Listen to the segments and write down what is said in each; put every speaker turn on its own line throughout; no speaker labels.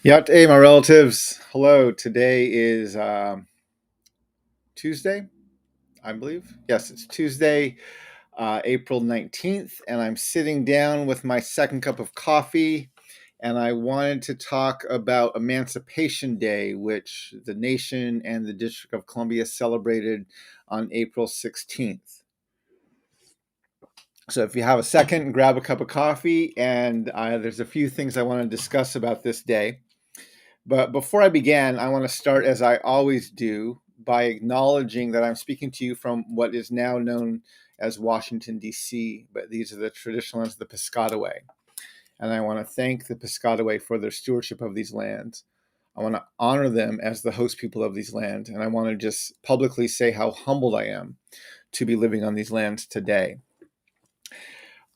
Yá'át'ééh, my relatives. Hello. Today is Tuesday, I believe. Yes, it's Tuesday, April 19th, and I'm sitting down with my second cup of coffee, and I wanted to talk about Emancipation Day, which the nation and the District of Columbia celebrated on April 16th. So if you have a second, grab a cup of coffee, and there's a few things I want to discuss about this day. But before I begin, I want to start, as I always do, by acknowledging that I'm speaking to you from what is now known as Washington, D.C., but these are the traditional lands of the Piscataway. And I want to thank the Piscataway for their stewardship of these lands. I want to honor them as the host people of these lands. And I want to just publicly say how humbled I am to be living on these lands today.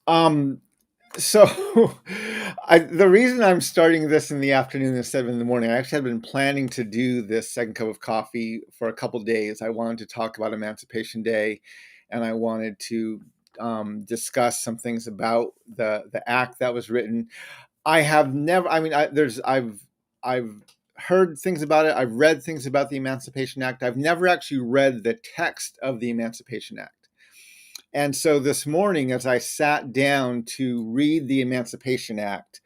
Um, so the reason I'm starting this in the afternoon instead of in the morning, I actually had been planning to do this second cup of coffee for a couple of days. I wanted to talk about Emancipation Day, and I wanted to discuss some things about the act that was written. I have never. I mean, I've heard things about it. I've read things about the Emancipation Act. I've never actually read the text of the Emancipation Act. And so this morning, as I sat down to read the Emancipation Act,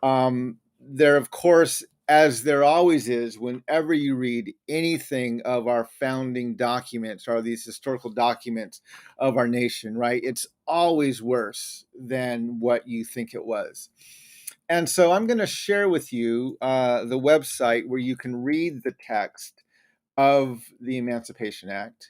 there, of course, as there always is, whenever you read anything of our founding documents or these historical documents of our nation, right, it's always worse than what you think it was. And so I'm going to share with you the website where you can read the text of the Emancipation Act,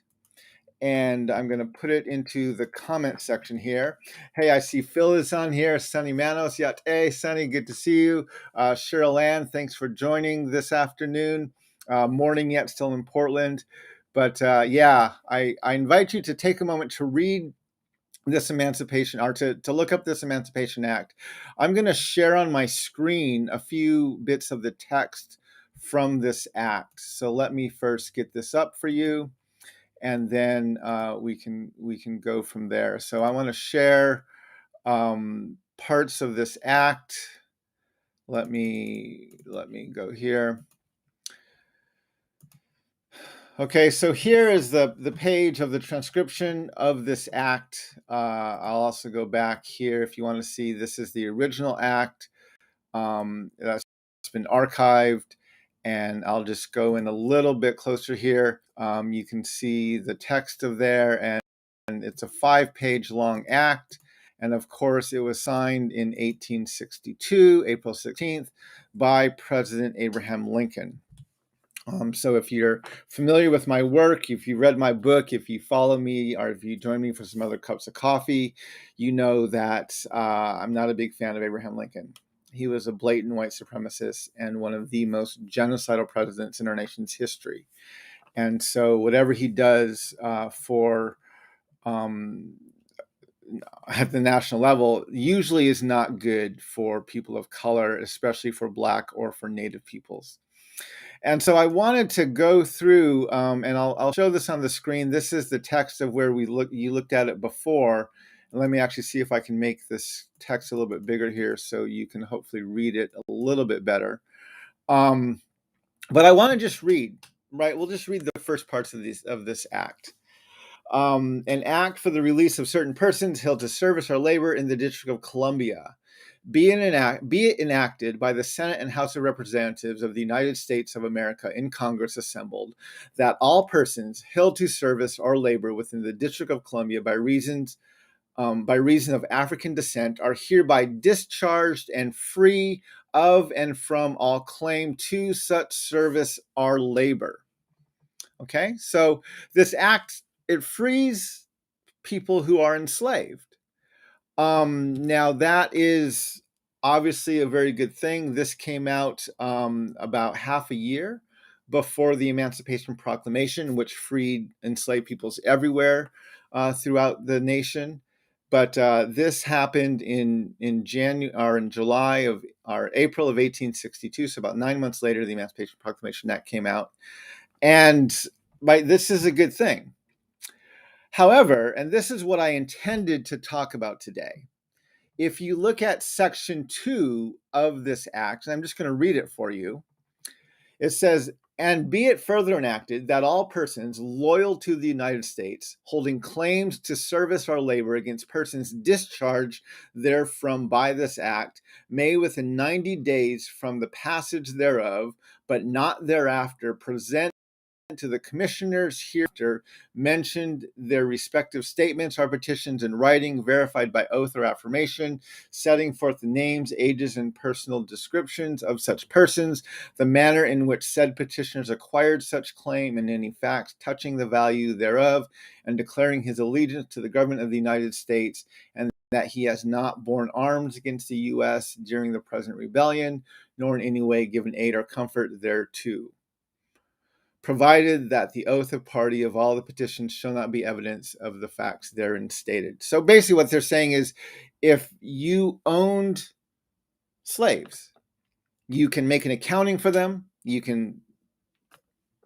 and I'm going to put it into the comment section here. Hey, I see Phil is on here. Sunny Manos, Yá'át'ééh. Sunny, good to see you. Cheryl Ann, thanks for joining this afternoon. Morning yet, still in Portland. But yeah, I invite you to take a moment to read this Emancipation, or to look up this Emancipation Act. I'm going to share on my screen a few bits of the text from this act. So let me first get this up for you, and then we can go from there. So I want to share parts of this act. Let me go here. Okay, so here is the page of the transcription of this act. I'll also go back here if you want to see. This is the original act that's been archived, and I'll just go in a little bit closer here. You can see the text of there, and it's a 5-page long act. And of course, it was signed in 1862, April 16th, by President Abraham Lincoln. So if you're familiar with my work, if you read my book, if you follow me, or if you join me for some other cups of coffee, you know that I'm not a big fan of Abraham Lincoln. He was a blatant white supremacist and one of the most genocidal presidents in our nation's history. And so whatever he does for at the national level usually is not good for people of color, especially for Black or for Native peoples. And so I wanted to go through, and I'll show this on the screen. This is the text of where you looked at it before. And let me actually see if I can make this text a little bit bigger here so you can hopefully read it a little bit better. But I want to just read, right? We'll just read the first parts of this act. An act for the release of certain persons held to service or labor in the District of Columbia. Be it enacted by the Senate and House of Representatives of the United States of America in Congress assembled, that all persons held to service or labor within the District of Columbia by reason of African descent are hereby discharged and free of and from all claim to such service or labor. Okay, so this act, it frees people who are enslaved. Now that is obviously a very good thing. This came out about half a year before the Emancipation Proclamation, which freed enslaved peoples everywhere throughout the nation. But this happened in January or in July of or April of 1862. So about 9 months later, the Emancipation Proclamation Act came out, and this is a good thing. However, and this is what I intended to talk about today, if you look at Section 2 of this act, and I'm just going to read it for you, it says, "And be it further enacted that all persons loyal to the United States, holding claims to service or labor against persons discharged therefrom by this act, may within 90 days from the passage thereof, but not thereafter, present to the commissioners hereafter mentioned their respective statements or petitions in writing, verified by oath or affirmation, setting forth the names, ages, and personal descriptions of such persons, the manner in which said petitioners acquired such claim, and any facts touching the value thereof, and declaring his allegiance to the government of the United States, and that he has not borne arms against the U.S. during the present rebellion, nor in any way given aid or comfort thereto, provided that the oath of party of all the petitions shall not be evidence of the facts therein stated." So basically what they're saying is, if you owned slaves, you can make an accounting for them, you can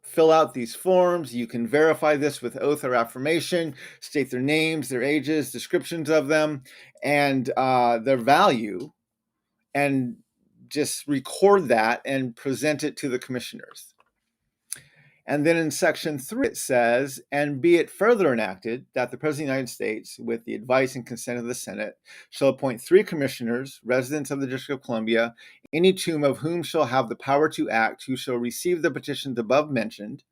fill out these forms, you can verify this with oath or affirmation, state their names, their ages, descriptions of them, and their value, and just record that and present it to the commissioners. And then in Section 3, it says, "And be it further enacted that the President of the United States, with the advice and consent of the Senate, shall appoint 3 commissioners, residents of the District of Columbia, any two of whom shall have the power to act, who shall receive the petitions above mentioned,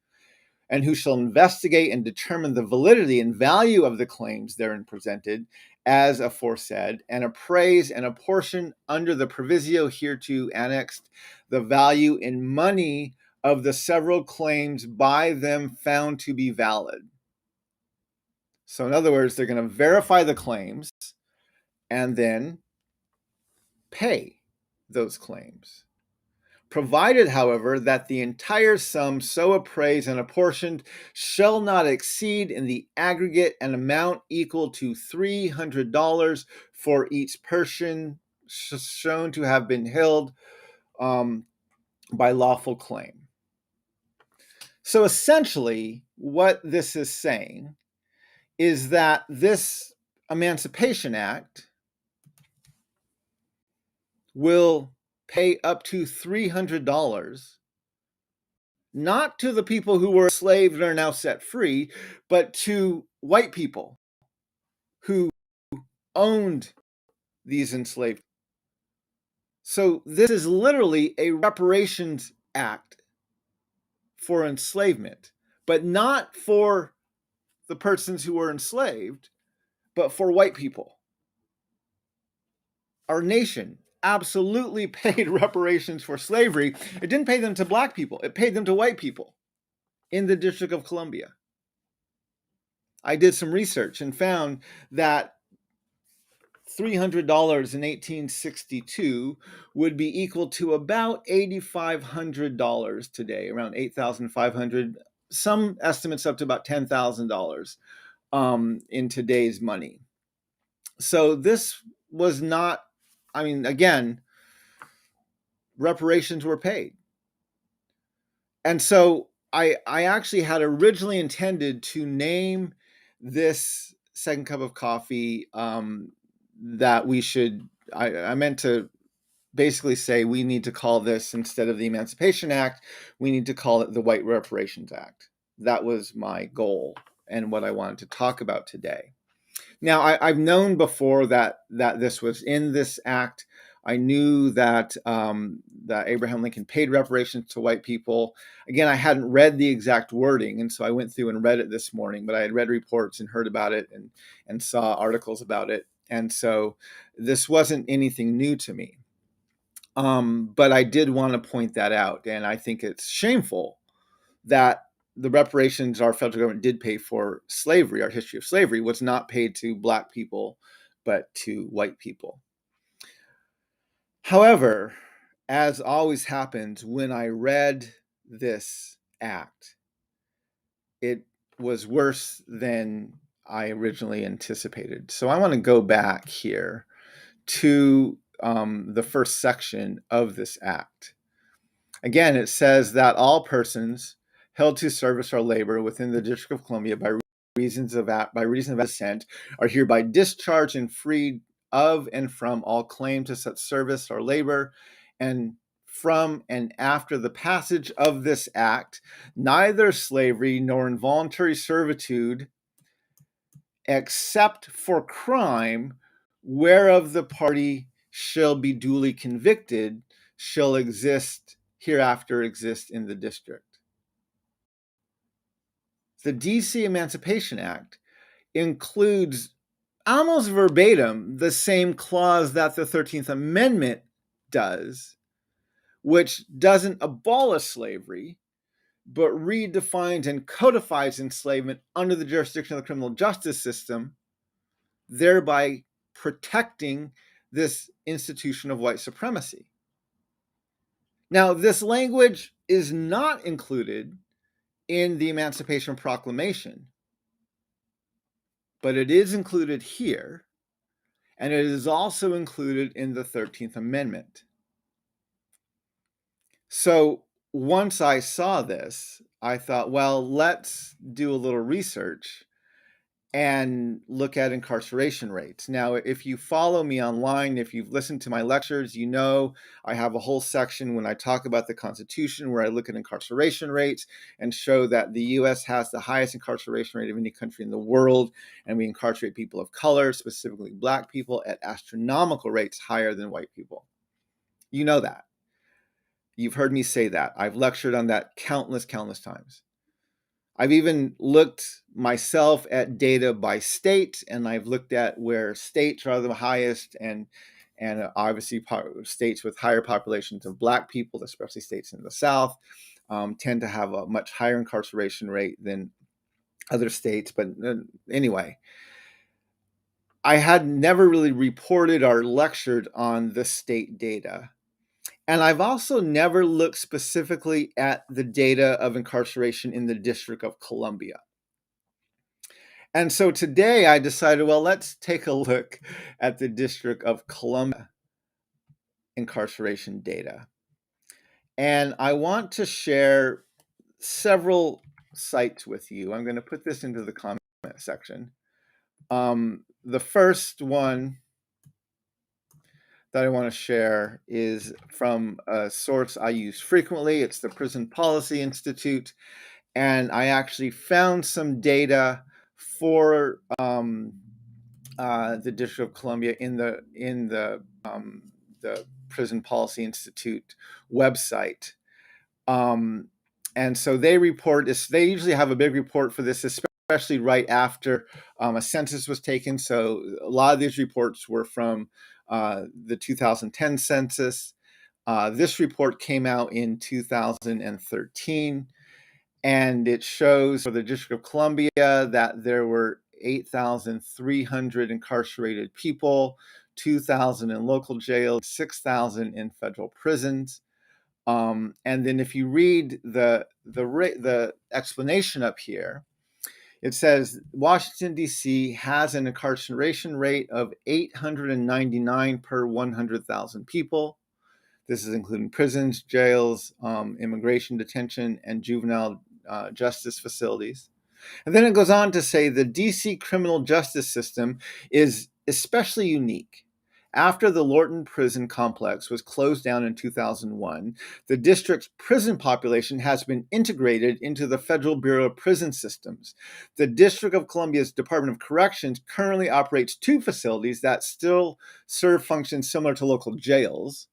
and who shall investigate and determine the validity and value of the claims therein presented, as aforesaid, and appraise and apportion under the proviso hereto annexed the value in money of the several claims by them found to be valid." So in other words, they're going to verify the claims and then pay those claims, provided, however, that the entire sum so appraised and apportioned shall not exceed in the aggregate an amount equal to $300 for each person shown to have been held by lawful claim. So essentially, what this is saying is that this Emancipation Act will pay up to $300, not to the people who were enslaved and are now set free, but to white people who owned these enslaved. So this is literally a reparations act for enslavement, but not for the persons who were enslaved, but for white people. Our nation absolutely paid reparations for slavery. It didn't pay them to black people. It paid them to white people in the District of Columbia. I did some research and found that $300 in 1862 would be equal to about $8,500 today, around $8,500. Some estimates up to about $10,000 in today's money. So this was not, again, reparations were paid. And so I actually had originally intended to name this second cup of coffee that we should, I meant to basically say we need to call this, instead of the Emancipation Act, we need to call it the White Reparations Act. That was my goal and what I wanted to talk about today. Now, I've known before that this was in this act. I knew that that Abraham Lincoln paid reparations to white people. Again, I hadn't read the exact wording, and so I went through and read it this morning, but I had read reports and heard about it and saw articles about it. And so this wasn't anything new to me. But I did want to point that out, and I think it's shameful that the reparations our federal government did pay for slavery, our history of slavery, was not paid to black people, but to white people. However, as always happens, when I read this act, it was worse than I originally anticipated. So I want to go back here to the first section of this act. Again, it says that all persons held to service or labor within the District of Columbia by reason of descent are hereby discharged and freed of and from all claim to such service or labor, and from and after the passage of this act, neither slavery nor involuntary servitude, except for crime whereof the party shall be duly convicted, shall hereafter exist in the district. The DC Emancipation Act includes almost verbatim the same clause that the 13th Amendment does, which doesn't abolish slavery, but redefines and codifies enslavement under the jurisdiction of the criminal justice system, thereby protecting this institution of white supremacy. Now, this language is not included in the Emancipation Proclamation, but it is included here, and it is also included in the 13th Amendment. So once I saw this, I thought, well, let's do a little research and look at incarceration rates. Now, if you follow me online, if you've listened to my lectures, you know I have a whole section when I talk about the Constitution where I look at incarceration rates and show that the US has the highest incarceration rate of any country in the world, and we incarcerate people of color, specifically Black people, at astronomical rates higher than white people. You know that. You've heard me say that. I've lectured on that countless times. I've even looked myself at data by state, and I've looked at where states are the highest, and obviously states with higher populations of Black people, especially states in the South, tend to have a much higher incarceration rate than other states. But anyway, I had never really reported or lectured on the state data. And I've also never looked specifically at the data of incarceration in the District of Columbia. And so today I decided, well, let's take a look at the District of Columbia incarceration data. And I want to share several sites with you. I'm going to put this into the comment section. The first one that I want to share is from a source I use frequently. It's the Prison Policy Institute. And I actually found some data for the District of Columbia in the Prison Policy Institute website. And so they report this. They usually have a big report for this, especially right after a census was taken. So a lot of these reports were from the 2010 census. This report came out in 2013, and it shows for the District of Columbia that there were 8,300 incarcerated people, 2,000 in local jails, 6,000 in federal prisons. And then if you read the explanation up here, it says Washington, D.C. has an incarceration rate of 899 per 100,000 people. This is including prisons, jails, immigration detention, and juvenile justice facilities. And then it goes on to say the DC criminal justice system is especially unique. After the Lorton Prison Complex was closed down in 2001, the district's prison population has been integrated into the Federal Bureau of Prison Systems. The District of Columbia's Department of Corrections currently operates 2 facilities that still serve functions similar to local jails.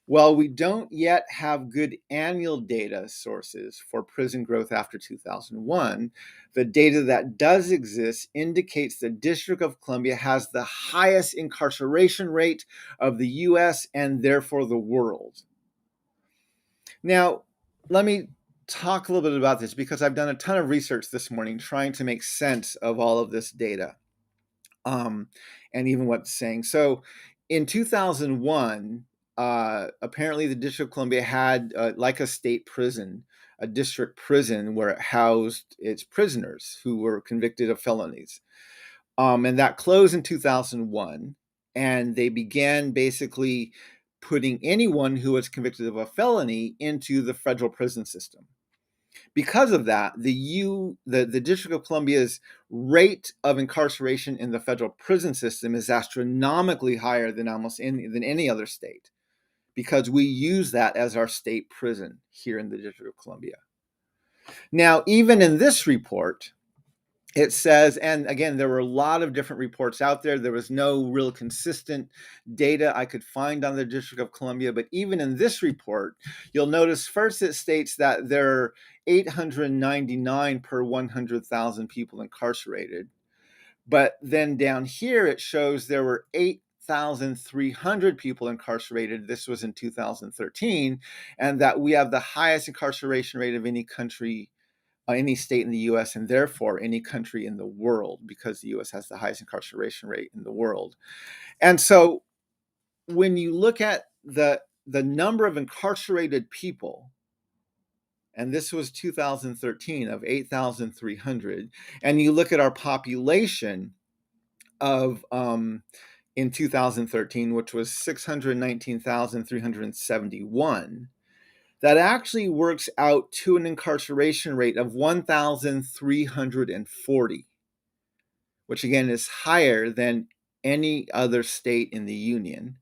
While we don't yet have good annual data sources for prison growth after 2001, the data that does exist indicates the District of Columbia has the highest incarceration rate of the US and therefore the world. Now, let me talk a little bit about this because I've done a ton of research this morning trying to make sense of all of this data and even what's saying. So in 2001, apparently the District of Columbia had like a state prison, a district prison where it housed its prisoners who were convicted of felonies. And that closed in 2001. And they began basically putting anyone who was convicted of a felony into the federal prison system. Because of that, the District of Columbia's rate of incarceration in the federal prison system is astronomically higher than than any other state, because we use that as our state prison here in the District of Columbia. Now, even in this report, it says, and again, there were a lot of different reports out there. There was no real consistent data I could find on the District of Columbia. But even in this report, you'll notice first it states that there are 899 per 100,000 people incarcerated. But then down here, it shows there were 8,300 people incarcerated. This was in 2013, and that we have the highest incarceration rate of any country, any state in the US, and therefore any country in the world, because the US has the highest incarceration rate in the world. And so when you look at the number of incarcerated people, and this was 2013 of 8,300, and you look at our population of in 2013, which was 619,371, that actually works out to an incarceration rate of 1,340, which again is higher than any other state in the union.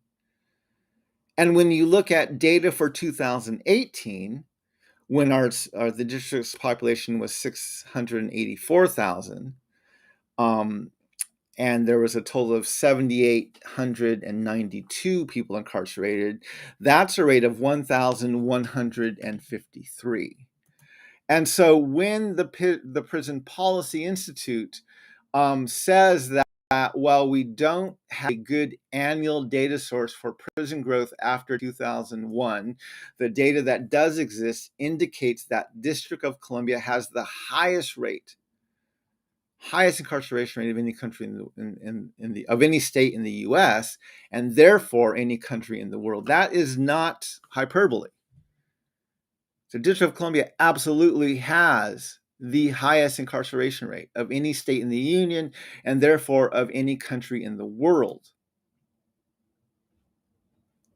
And when you look at data for 2018, when the district's population was 684,000, and there was a total of 7,892 people incarcerated, that's a rate of 1,153. And so when the Prison Policy Institute says that while we don't have a good annual data source for prison growth after 2001, the data that does exist indicates that District of Columbia has the highest incarceration rate of any country of any state in the U.S., and therefore any country in the world. That is not hyperbole. The District of Columbia absolutely has the highest incarceration rate of any state in the union, and therefore of any country in the world.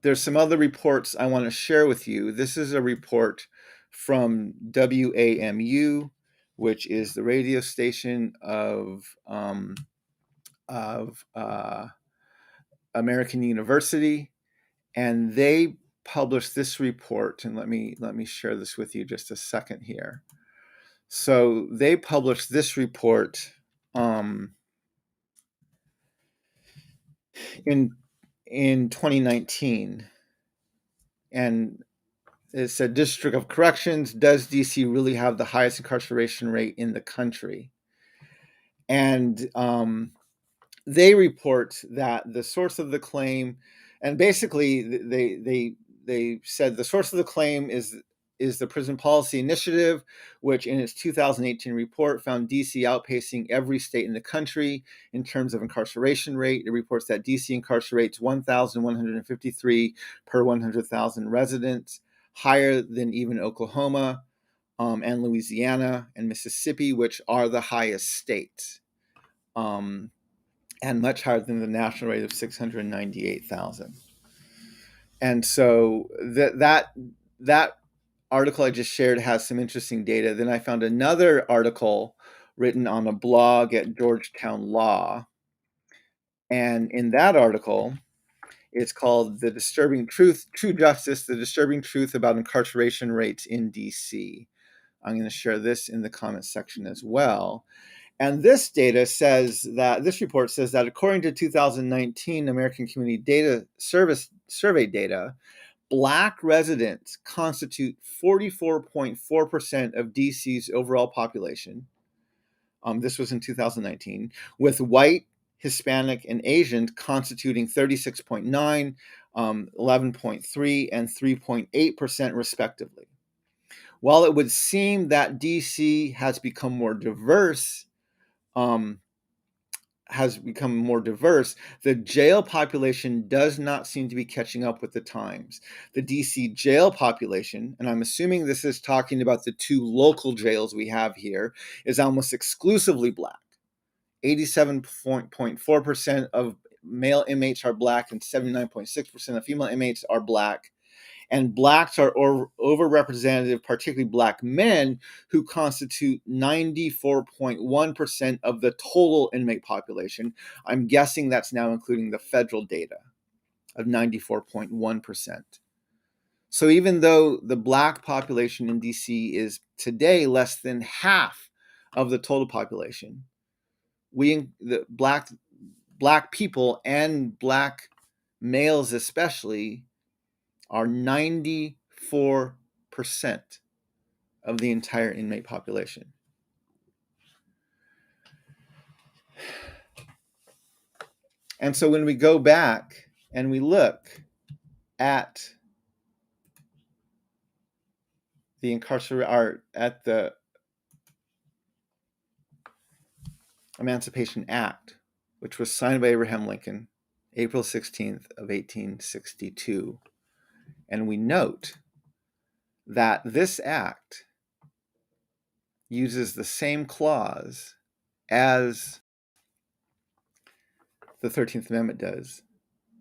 There's some other reports I want to share with you. This is a report from WAMU, which is the radio station of American University, and they published this report. And let me share this with you just a second here. So they published this report in 2019, and it said, District of Corrections, does DC really have the highest incarceration rate in the country? And they report that the source of the claim, and basically they said the source of the claim is the Prison Policy Initiative, which in its 2018 report found DC outpacing every state in the country in terms of incarceration rate. It reports that DC incarcerates 1,153 per 100,000 residents, higher than even Oklahoma and Louisiana and Mississippi, which are the highest states, and much higher than the national rate of 698,000. And so that article I just shared has some interesting data. Then I found another article written on a blog at Georgetown Law. And in that article, it's called The Disturbing Truth, True Justice, The Disturbing Truth About Incarceration Rates in DC. I'm going to share this in the comments section as well. And this report says that according to 2019 American Community Data Survey data, Black residents constitute 44.4% of DC's overall population. This was in 2019, with white, Hispanic, and Asian constituting 36.9, 11.3, and 3.8% respectively. While it would seem that DC has become more diverse, the jail population does not seem to be catching up with the times. The DC jail population, and I'm assuming this is talking about the two local jails we have here, is almost exclusively Black. 87.4% of male inmates are Black and 79.6% of female inmates are Black. And blacks are overrepresented, particularly black men, who constitute 94.1% of the total inmate population. I'm guessing that's now including the federal data of 94.1%. So even though the black population in DC is today less than half of the total population, the black people and black males especially are 94% of the entire inmate population. And so when we go back and we look at the Emancipation Act, which was signed by Abraham Lincoln, April 16th of 1862, and we note that this act uses the same clause as the 13th Amendment does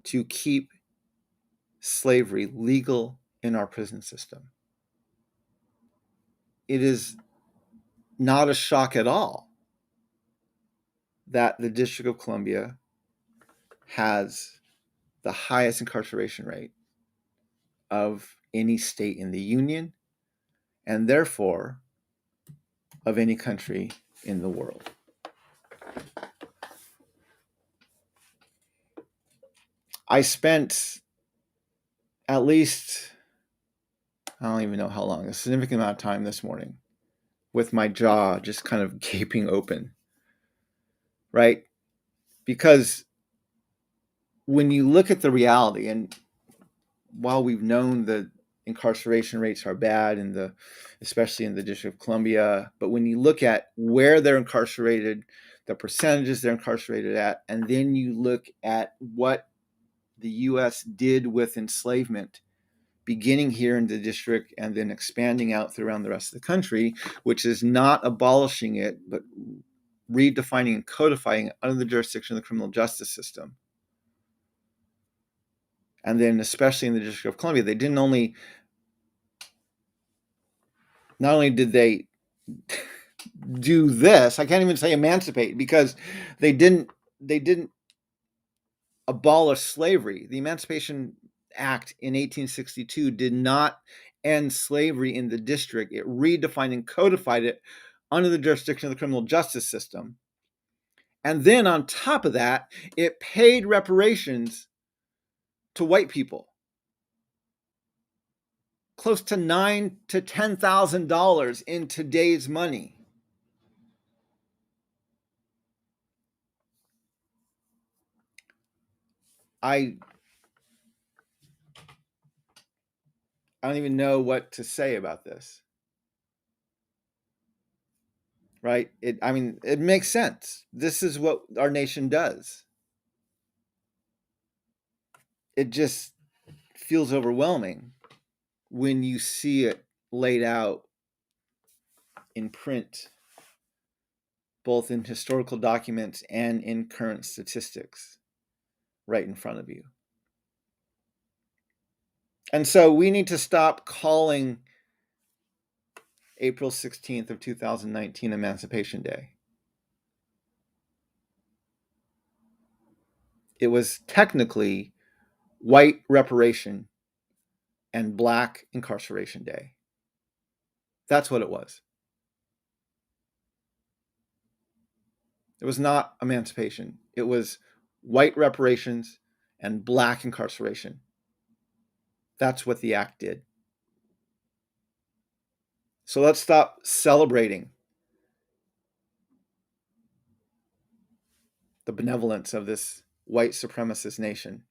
to keep slavery legal in our prison system. It is not a shock at all that the District of Columbia has the highest incarceration rate of any state in the Union, and therefore of any country in the world. I spent at least, I don't even know how long, a significant amount of time this morning with my jaw just kind of gaping open, right? Because when you look at the reality, and while we've known that incarceration rates are bad especially in the District of Columbia, but when you look at where they're incarcerated, the percentages they're incarcerated at, and then you look at what the U.S. did with enslavement, beginning here in the district and then expanding out throughout the rest of the country, which is not abolishing it, but redefining and codifying it under the jurisdiction of the criminal justice system. And then especially in the District of Columbia, they not only did they do this, I can't even say emancipate, because they didn't abolish slavery. The Emancipation Act in 1862 did not end slavery in the district. It redefined and codified it under the jurisdiction of the criminal justice system. And then on top of that, it paid reparations to white people, close to $9,000 to $10,000 in today's money. I don't even know what to say about this. Right? It makes sense. This is what our nation does. It just feels overwhelming when you see it laid out in print, both in historical documents and in current statistics right in front of you. And so we need to stop calling April 16th of 2019 Emancipation Day. It was technically White Reparation and Black Incarceration Day. That's what it was. It was not emancipation. It was white reparations and Black incarceration. That's what the act did. So let's stop celebrating the benevolence of this white supremacist nation.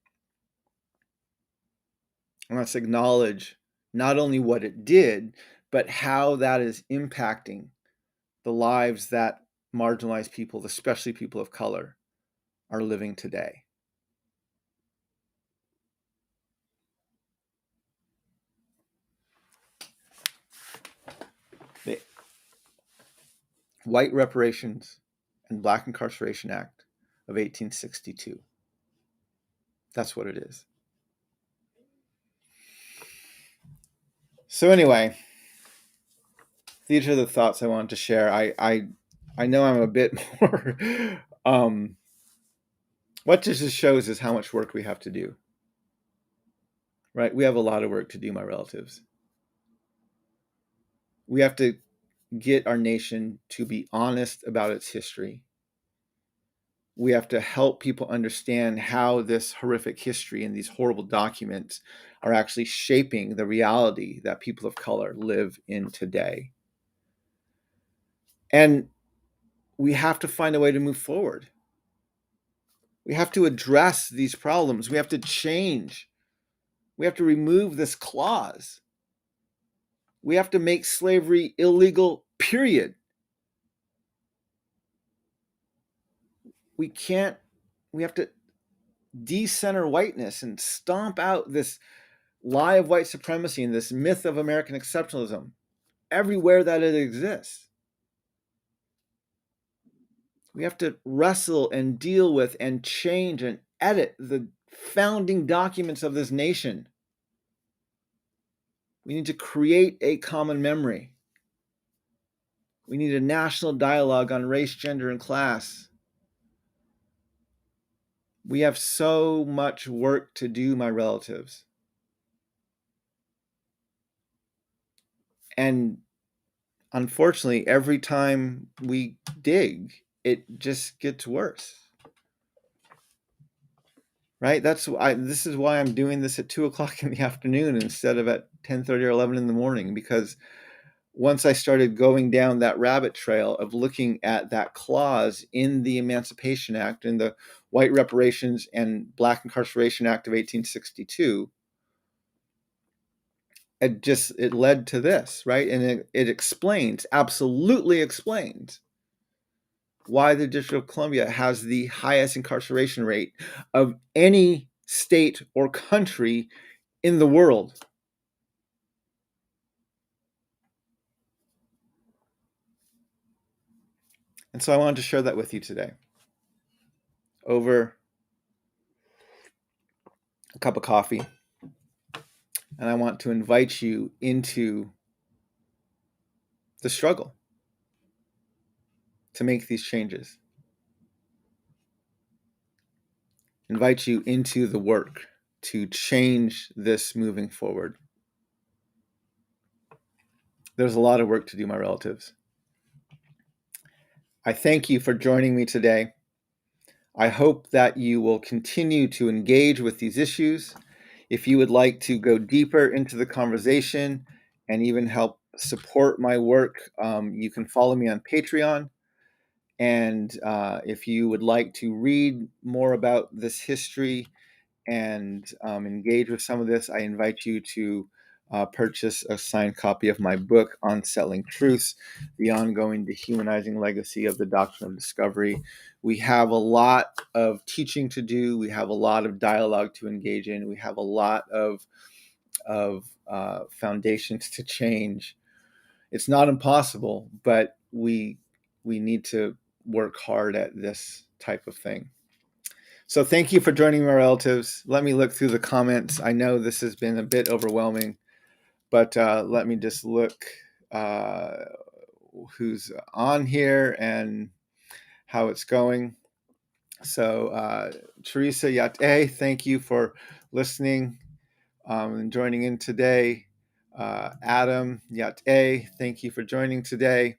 And let's acknowledge not only what it did, but how that is impacting the lives that marginalized people, especially people of color, are living today. The White Reparations and Black Incarceration Act of 1862. That's what it is. So anyway, these are the thoughts I wanted to share. I know I'm a bit more. What this just shows is how much work we have to do. Right? We have a lot of work to do, my relatives. We have to get our nation to be honest about its history. We have to help people understand how this horrific history and these horrible documents are actually shaping the reality that people of color live in today. And we have to find a way to move forward. We have to address these problems. We have to change. We have to remove this clause. We have to make slavery illegal, period. We have to decenter whiteness and stomp out this lie of white supremacy and this myth of American exceptionalism everywhere that it exists. We have to wrestle and deal with and change and edit the founding documents of this nation. We need to create a common memory. We need a national dialogue on race, gender, and class. We have so much work to do, my relatives. And unfortunately, every time we dig, it just gets worse. Right? This is why I'm doing this at 2:00 in the afternoon instead of at 10:30 or 11 in the morning, because once I started going down that rabbit trail of looking at that clause in the Emancipation Act, in the White Reparations and Black Incarceration Act of 1862, it led to this, right? And it explains, absolutely explains, why the District of Columbia has the highest incarceration rate of any state or country in the world. And so I wanted to share that with you today over a cup of coffee. And I want to invite you into the struggle to make these changes. Invite you into the work to change this moving forward. There's a lot of work to do, my relatives. I thank you for joining me today. I hope that you will continue to engage with these issues. If you would like to go deeper into the conversation and even help support my work, you can follow me on Patreon. And if you would like to read more about this history and engage with some of this, I invite you to purchase a signed copy of my book, Unsettling Truths, The Ongoing Dehumanizing Legacy of the Doctrine of Discovery. We have a lot of teaching to do. We have a lot of dialogue to engage in. We have a lot of foundations to change. It's not impossible, but we need to work hard at this type of thing. So thank you for joining me, my relatives. Let me look through the comments. I know this has been a bit overwhelming, but let me just look who's on here and how it's going. So Teresa Yá'át'ééh, thank you for listening and joining in today. Adam Yá'át'ééh, thank you for joining today.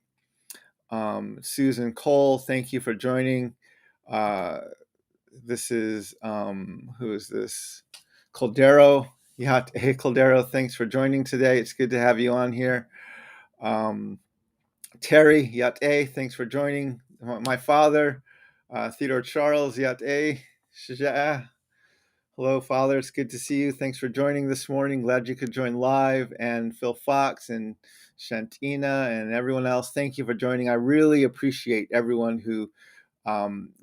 Susan Cole, thank you for joining. This is, who is this? Caldero. Hey, Caldero, thanks for joining today. It's good to have you on here. Terry Yá'át'ééh, thanks for joining. My father, Theodore Charles Yá'át'ééh. Hello, Father. It's good to see you. Thanks for joining this morning. Glad you could join live. And Phil Fox and Shantina and everyone else, thank you for joining. I really appreciate everyone who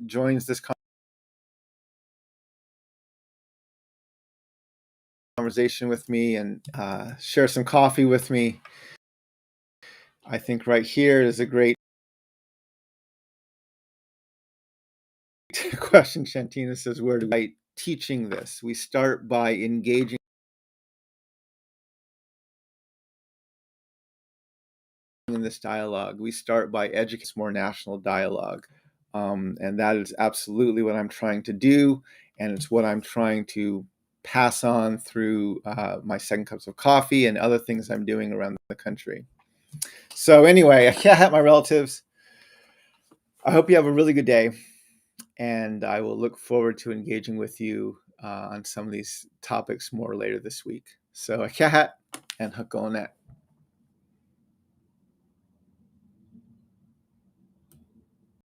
joins this conversation with me and share some coffee with me. I think right here is a great question. Shantina says, where do we teaching this? We start by engaging in this dialogue. We start by educating more national dialogue. And that is absolutely what I'm trying to do. And it's what I'm trying to pass on through my second cups of coffee and other things I'm doing around the country. So anyway, my relatives, I hope you have a really good day. And I will look forward to engaging with you on some of these topics more later this week. So, and Hakonet.